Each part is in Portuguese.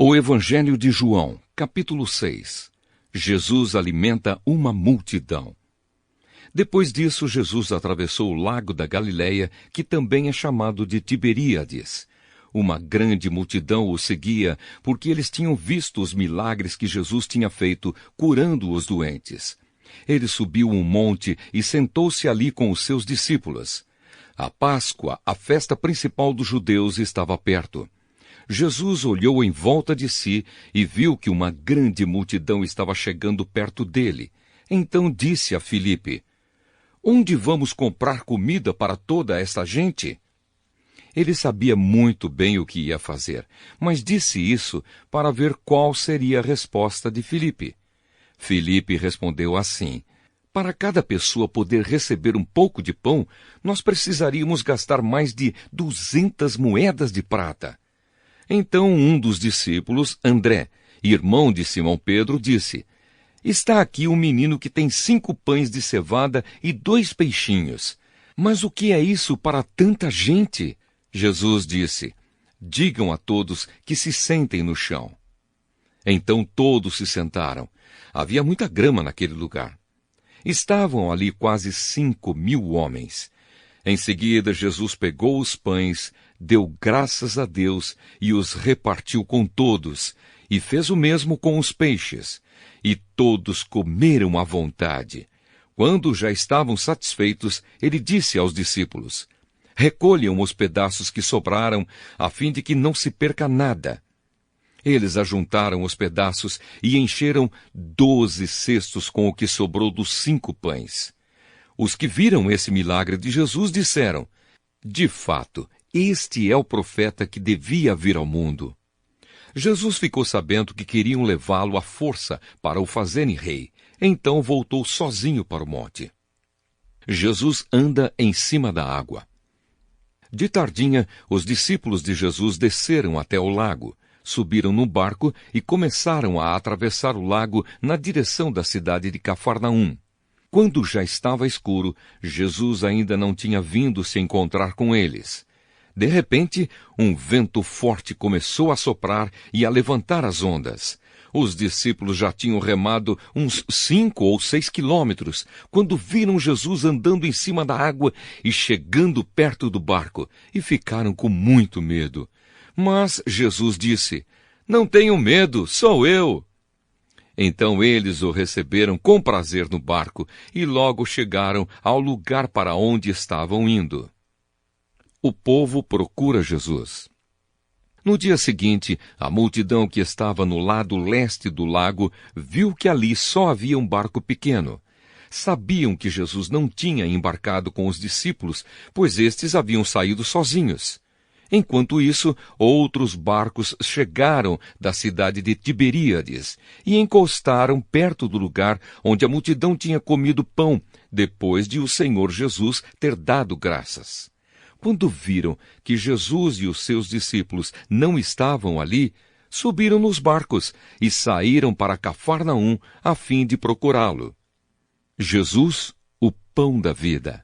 O Evangelho de João, capítulo 6. Jesus alimenta uma multidão. Depois disso, Jesus atravessou o lago da Galileia, que também é chamado de Tiberíades. Uma grande multidão o seguia, porque eles tinham visto os milagres que Jesus tinha feito, curando os doentes. Ele subiu um monte e sentou-se ali com os seus discípulos. A Páscoa, a festa principal dos judeus, estava perto. Jesus olhou em volta de si e viu que uma grande multidão estava chegando perto dele. Então disse a Filipe: "Onde vamos comprar comida para toda esta gente?" Ele sabia muito bem o que ia fazer, mas disse isso para ver qual seria a resposta de Filipe. Filipe respondeu assim: "Para cada pessoa poder receber um pouco de pão, nós precisaríamos gastar mais de 200 moedas de prata." Então um dos discípulos, André, irmão de Simão Pedro, disse: "Está aqui um menino que tem 5 pães de cevada e 2 peixinhos. Mas o que é isso para tanta gente?" Jesus disse: "Digam a todos que se sentem no chão." Então todos se sentaram. Havia muita grama naquele lugar. Estavam ali quase 5.000 homens. Em seguida, Jesus pegou os pães, deu graças a Deus e os repartiu com todos, e fez o mesmo com os peixes. E todos comeram à vontade. Quando já estavam satisfeitos, ele disse aos discípulos: "Recolham os pedaços que sobraram, a fim de que não se perca nada." Eles ajuntaram os pedaços e encheram 12 cestos com o que sobrou dos 5 pães. Os que viram esse milagre de Jesus disseram: "De fato, este é o profeta que devia vir ao mundo." Jesus ficou sabendo que queriam levá-lo à força para o fazerem rei. Então voltou sozinho para o monte. Jesus anda em cima da água. De tardinha, os discípulos de Jesus desceram até o lago, subiram no barco e começaram a atravessar o lago na direção da cidade de Cafarnaum. Quando já estava escuro, Jesus ainda não tinha vindo se encontrar com eles. De repente, um vento forte começou a soprar e a levantar as ondas. Os discípulos já tinham remado uns 5 ou 6 quilômetros, quando viram Jesus andando em cima da água e chegando perto do barco, e ficaram com muito medo. Mas Jesus disse: "Não tenham medo, sou eu." Então eles o receberam com prazer no barco e logo chegaram ao lugar para onde estavam indo. O povo procura Jesus. No dia seguinte, a multidão que estava no lado leste do lago viu que ali só havia um barco pequeno. Sabiam que Jesus não tinha embarcado com os discípulos, pois estes haviam saído sozinhos. Enquanto isso, outros barcos chegaram da cidade de Tiberíades e encostaram perto do lugar onde a multidão tinha comido pão, depois de o Senhor Jesus ter dado graças. Quando viram que Jesus e os seus discípulos não estavam ali, subiram nos barcos e saíram para Cafarnaum a fim de procurá-lo. Jesus, o pão da vida.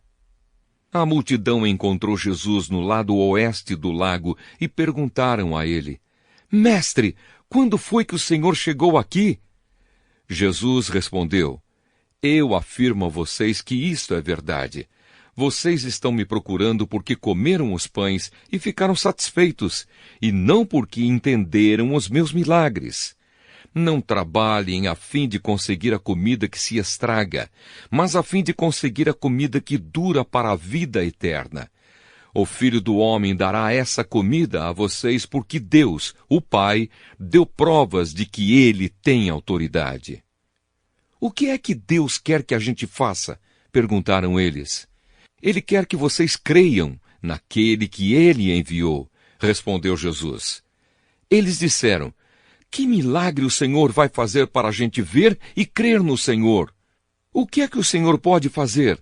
A multidão encontrou Jesus no lado oeste do lago e perguntaram a ele: "Mestre, quando foi que o Senhor chegou aqui?" Jesus respondeu: "Eu afirmo a vocês que isto é verdade. Vocês estão me procurando porque comeram os pães e ficaram satisfeitos, e não porque entenderam os meus milagres. Não trabalhem a fim de conseguir a comida que se estraga, mas a fim de conseguir a comida que dura para a vida eterna. O Filho do Homem dará essa comida a vocês porque Deus, o Pai, deu provas de que Ele tem autoridade." "O que é que Deus quer que a gente faça?" perguntaram eles. "Ele quer que vocês creiam naquele que Ele enviou", respondeu Jesus. Eles disseram: "Que milagre o Senhor vai fazer para a gente ver e crer no Senhor? O que é que o Senhor pode fazer?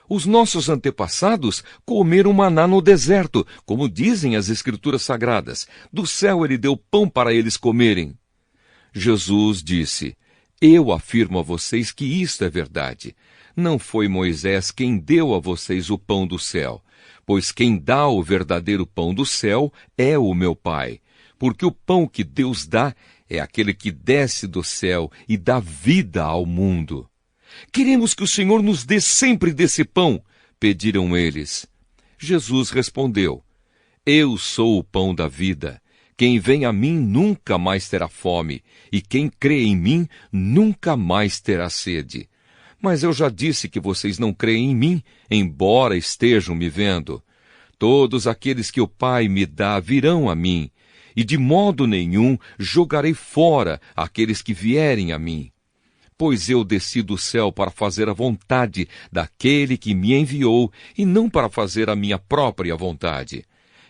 Os nossos antepassados comeram maná no deserto, como dizem as Escrituras Sagradas. Do céu Ele deu pão para eles comerem." Jesus disse: "Eu afirmo a vocês que isto é verdade. Não foi Moisés quem deu a vocês o pão do céu, pois quem dá o verdadeiro pão do céu é o meu Pai. porque o pão que Deus dá é aquele que desce do céu e dá vida ao mundo. Queremos que o Senhor nos dê sempre desse pão, pediram eles. Jesus respondeu: Eu sou o pão da vida. Quem vem a mim nunca mais terá fome, e quem crê em mim nunca mais terá sede. Mas eu já disse que vocês não creem em mim, embora estejam me vendo. Todos aqueles que o Pai me dá virão a mim, e de modo nenhum jogarei fora aqueles que vierem a mim. Pois eu desci do céu para fazer a vontade daquele que me enviou, e não para fazer a minha própria vontade.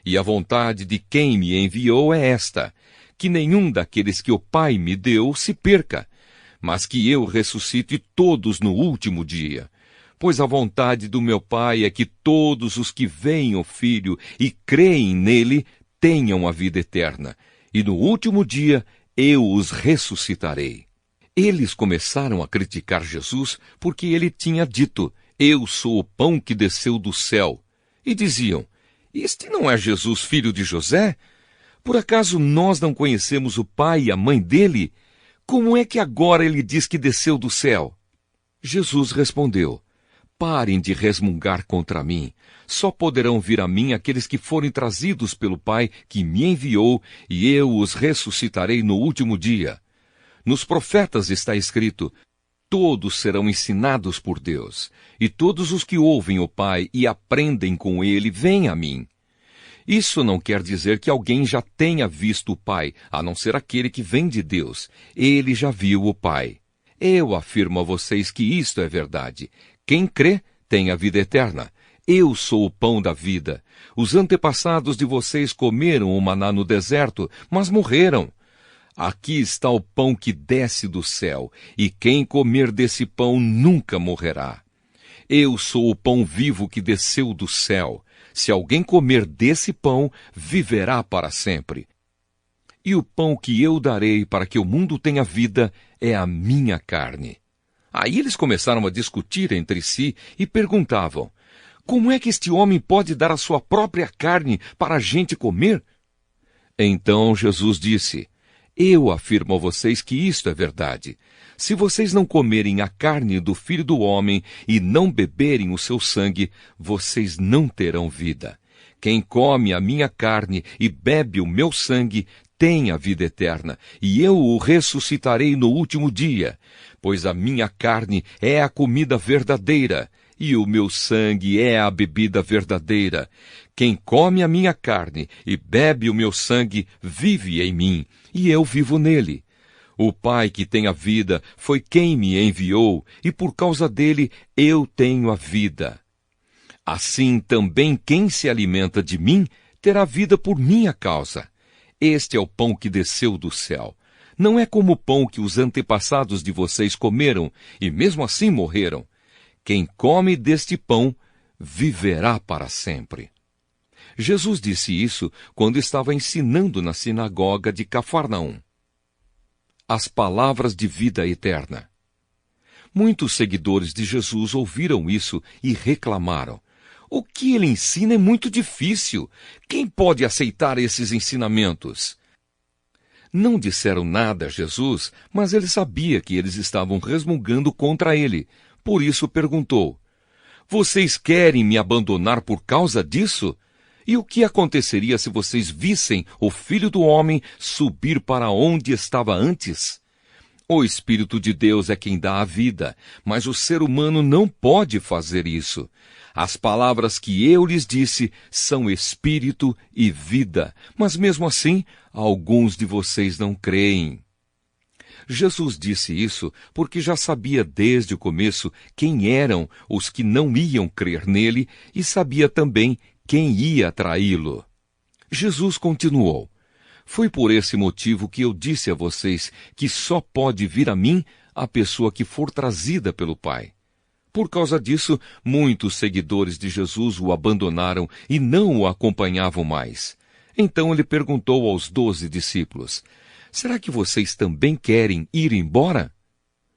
E a vontade de quem me enviou é esta, que nenhum daqueles que o Pai me deu se perca, mas que eu ressuscite todos no último dia. Pois a vontade do meu Pai é que todos os que veem o Filho e creem nele tenham a vida eterna, e no último dia eu os ressuscitarei. Eles começaram a criticar Jesus porque ele tinha dito: Eu sou o pão que desceu do céu. E diziam: Este não é Jesus, filho de José? Por acaso nós não conhecemos o pai e a mãe dele? Como é que agora ele diz que desceu do céu? Jesus respondeu: Parem de resmungar contra mim. Só poderão vir a mim aqueles que forem trazidos pelo Pai que me enviou, e eu os ressuscitarei no último dia. Nos profetas está escrito: Todos serão ensinados por Deus, e todos os que ouvem o Pai e aprendem com ele vêm a mim. Isso não quer dizer que alguém já tenha visto o Pai, a não ser aquele que vem de Deus. Ele já viu o Pai. Eu afirmo a vocês que isto é verdade. Quem crê tem a vida eterna. Eu sou o pão da vida. Os antepassados de vocês comeram o maná no deserto, mas morreram. Aqui está o pão que desce do céu, e quem comer desse pão nunca morrerá. Eu sou o pão vivo que desceu do céu. Se alguém comer desse pão, viverá para sempre. E o pão que eu darei para que o mundo tenha vida é a minha carne. Aí eles começaram a discutir entre si e perguntavam: Como é que este homem pode dar a sua própria carne para a gente comer? Então Jesus disse: Eu afirmo a vocês que isto é verdade. Se vocês não comerem a carne do Filho do Homem e não beberem o seu sangue, vocês não terão vida. Quem come a minha carne e bebe o meu sangue tem a vida eterna, e eu o ressuscitarei no último dia. Pois a minha carne é a comida verdadeira, e o meu sangue é a bebida verdadeira. Quem come a minha carne e bebe o meu sangue vive em mim, e eu vivo nele. O Pai que tem a vida foi quem me enviou, e por causa dele eu tenho a vida. Assim também quem se alimenta de mim terá vida por minha causa. Este é o pão que desceu do céu. Não é como o pão que os antepassados de vocês comeram, e mesmo assim morreram. Quem come deste pão viverá para sempre. Jesus disse isso quando estava ensinando na sinagoga de Cafarnaum. As palavras de vida eterna. Muitos seguidores de Jesus ouviram isso e reclamaram: O que ele ensina é muito difícil. Quem pode aceitar esses ensinamentos? Não disseram nada a Jesus, mas ele sabia que eles estavam resmungando contra ele. Por isso perguntou: Vocês querem me abandonar por causa disso? E o que aconteceria se vocês vissem o Filho do Homem subir para onde estava antes? O Espírito de Deus é quem dá a vida, mas o ser humano não pode fazer isso. As palavras que eu lhes disse são espírito e vida, mas mesmo assim, alguns de vocês não creem. Jesus disse isso porque já sabia desde o começo quem eram os que não iam crer nele e sabia também quem ia traí-lo. Jesus continuou: Foi por esse motivo que eu disse a vocês que só pode vir a mim a pessoa que for trazida pelo Pai. Por causa disso, muitos seguidores de Jesus o abandonaram e não o acompanhavam mais. Então ele perguntou aos 12 discípulos: Será que vocês também querem ir embora?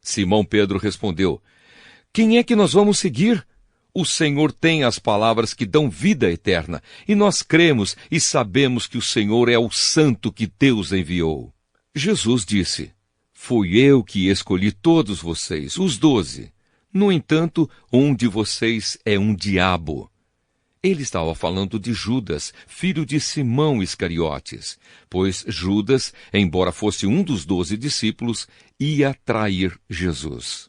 Simão Pedro respondeu: Quem é que nós vamos seguir? O Senhor tem as palavras que dão vida eterna, e nós cremos e sabemos que o Senhor é o Santo que Deus enviou. Jesus disse: Fui eu que escolhi todos vocês, os 12. No entanto, um de vocês é um diabo. Ele estava falando de Judas, filho de Simão Iscariotes, pois Judas, embora fosse um dos 12 discípulos, ia trair Jesus.